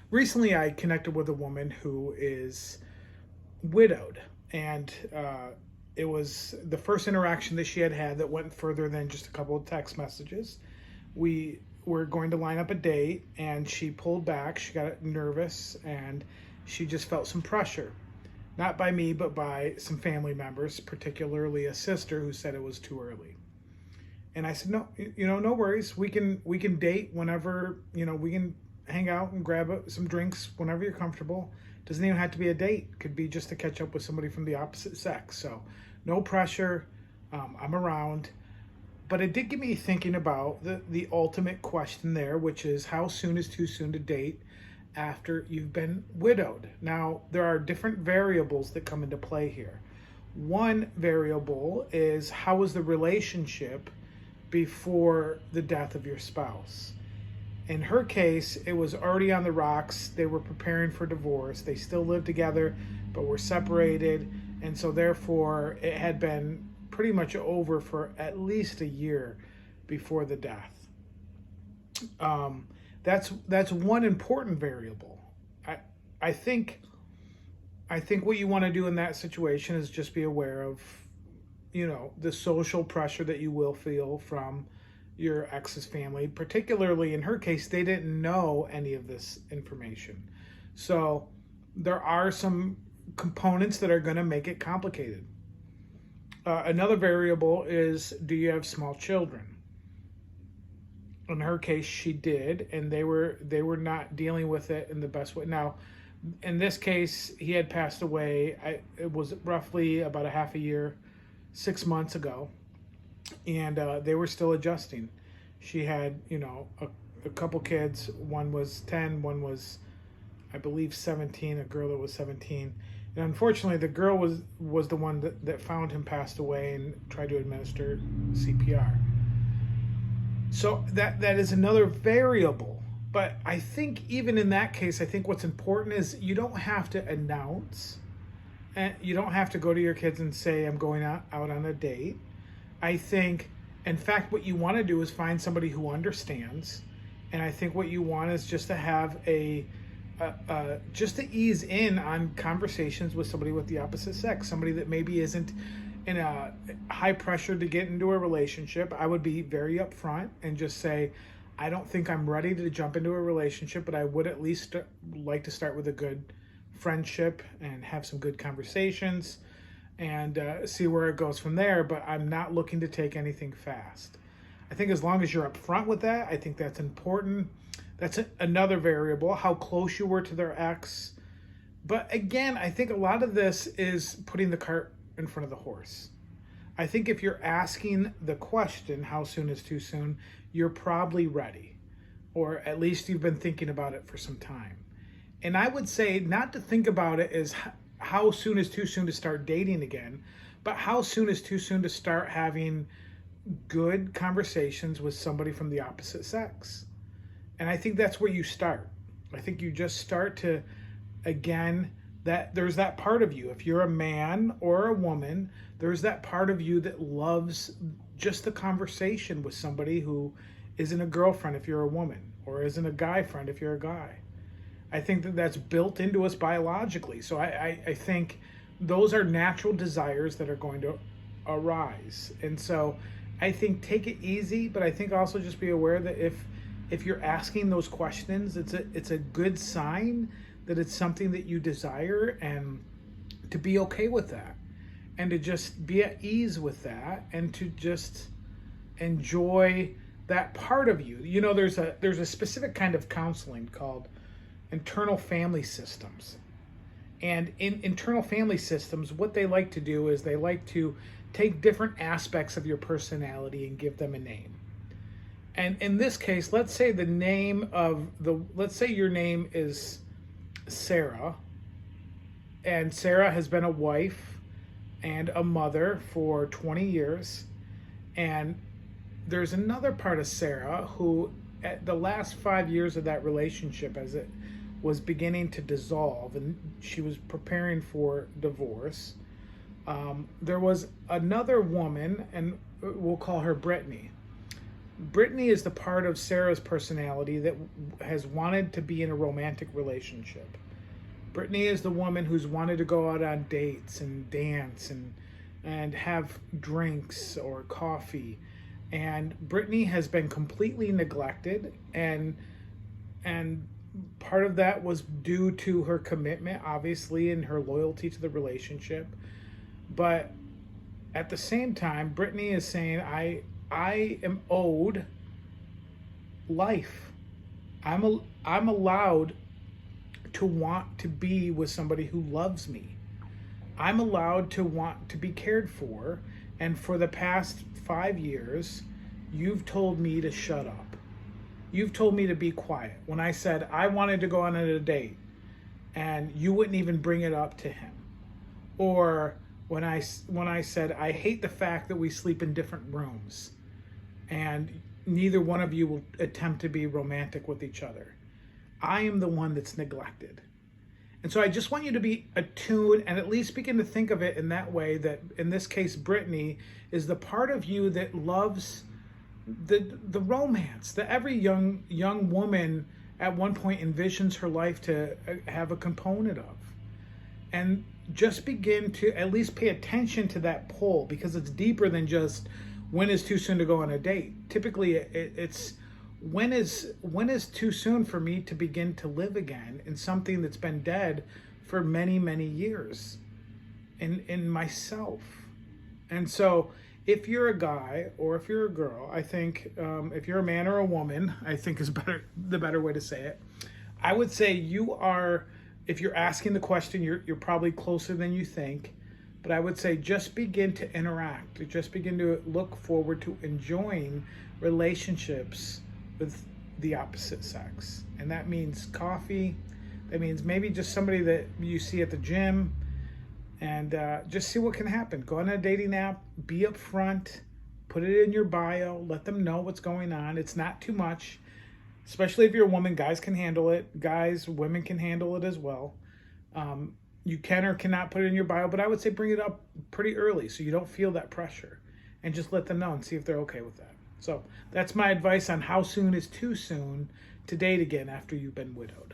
recently I connected with a woman who is widowed, and it was the first interaction that she had had that went further than just a couple of text messages. We were going to line up a date, and she pulled back. She got nervous, and she just felt some pressure, not by me, but by some family members, particularly a sister who said it was too early. And I said, no, no worries. We can date whenever, we can hang out and grab some drinks whenever you're comfortable. Doesn't even have to be a date. Could be just to catch up with somebody from the opposite sex. So no pressure. I'm around. But it did get me thinking about the ultimate question there, which is how soon is too soon to date after you've been widowed? Now, there are different variables that come into play here. One variable is, how was the relationship before the death of your spouse? In her case, it was already on the rocks. They were preparing for divorce. They still lived together, but were separated. And so therefore, it had been pretty much over for at least a year before the death. That's one important variable. I think what you want to do in that situation is just be aware of, the social pressure that you will feel from your ex's family. Particularly in her case, they didn't know any of this information. So there are some components that are going to make it complicated. Another variable is, do you have small children? In her case, she did, and they were not dealing with it in the best way. Now, in this case, he had passed away. It was roughly about a half a year, 6 months ago, and they were still adjusting. She had, a couple kids. One was 10, one was, I believe, 17. A girl that was 17. And unfortunately, the girl was the one that found him passed away and tried to administer CPR. So that is another variable. But I think even in that case, I think what's important is you don't have to announce, and you don't have to go to your kids and say, I'm going out on a date. I think, in fact, what you want to do is find somebody who understands. And I think what you want is just to have just to ease in on conversations with somebody with the opposite sex, somebody that maybe isn't in a high pressure to get into a relationship. I would be very upfront and just say, I don't think I'm ready to jump into a relationship, but I would at least like to start with a good friendship and have some good conversations and see where it goes from there. But I'm not looking to take anything fast. I think as long as you're upfront with that, I think that's important. That's another variable, how close you were to their ex. But again, I think a lot of this is putting the cart in front of the horse. I think if you're asking the question, how soon is too soon, you're probably ready. Or at least you've been thinking about it for some time. And I would say not to think about it as how soon is too soon to start dating again, but how soon is too soon to start having good conversations with somebody from the opposite sex. And I think that's where you start. I think you just start to, again, that there's that part of you. If you're a man or a woman, there's that part of you that loves just the conversation with somebody who isn't a girlfriend if you're a woman, or isn't a guy friend if you're a guy. I think that that's built into us biologically. So I think those are natural desires that are going to arise. And so I think take it easy, but I think also just be aware that if you're asking those questions, it's a good sign that it's something that you desire, and to be okay with that, and to just be at ease with that, and to just enjoy that part of you. There's a specific kind of counseling called internal family systems. And in internal family systems, what they like to do is they like to take different aspects of your personality and give them a name. And in this case, let's say your name is Sarah, and Sarah has been a wife and a mother for 20 years. And there's another part of Sarah who, at the last 5 years of that relationship, as it was beginning to dissolve and she was preparing for divorce, there was another woman, and we'll call her Brittany. Brittany is the part of Sarah's personality that has wanted to be in a romantic relationship. Brittany is the woman who's wanted to go out on dates and dance and have drinks or coffee. And Brittany has been completely neglected, and part of that was due to her commitment, obviously, and her loyalty to the relationship. But at the same time, Brittany is saying, I am owed life. I'm allowed to want to be with somebody who loves me. I'm allowed to want to be cared for. And for the past 5 years, you've told me to shut up. You've told me to be quiet. When I said I wanted to go on a date and you wouldn't even bring it up to him. Or when I said I hate the fact that we sleep in different rooms and neither one of you will attempt to be romantic with each other. I am the one that's neglected. And so I just want you to be attuned and at least begin to think of it in that way, that in this case, Brittany is the part of you that loves the romance that every young woman at one point envisions her life to have a component of. And just begin to at least pay attention to that pull, because it's deeper than just when is too soon to go on a date. Typically it's when is too soon for me to begin to live again in something that's been dead for many years in myself. And so if you're a guy or if you're a girl, I think if you're a man or a woman, I think is the better way to say it. I would say you are, if you're asking the question, you're probably closer than you think. But I would say just begin to interact. Just begin to look forward to enjoying relationships with the opposite sex. And that means coffee. That means maybe just somebody that you see at the gym, and just see what can happen. Go on a dating app, be upfront, put it in your bio, let them know what's going on. It's not too much, especially if you're a woman. Guys can handle it. Guys, women can handle it as well. You can or cannot put it in your bio, but I would say bring it up pretty early so you don't feel that pressure, and just let them know and see if they're okay with that. So that's my advice on how soon is too soon to date again after you've been widowed.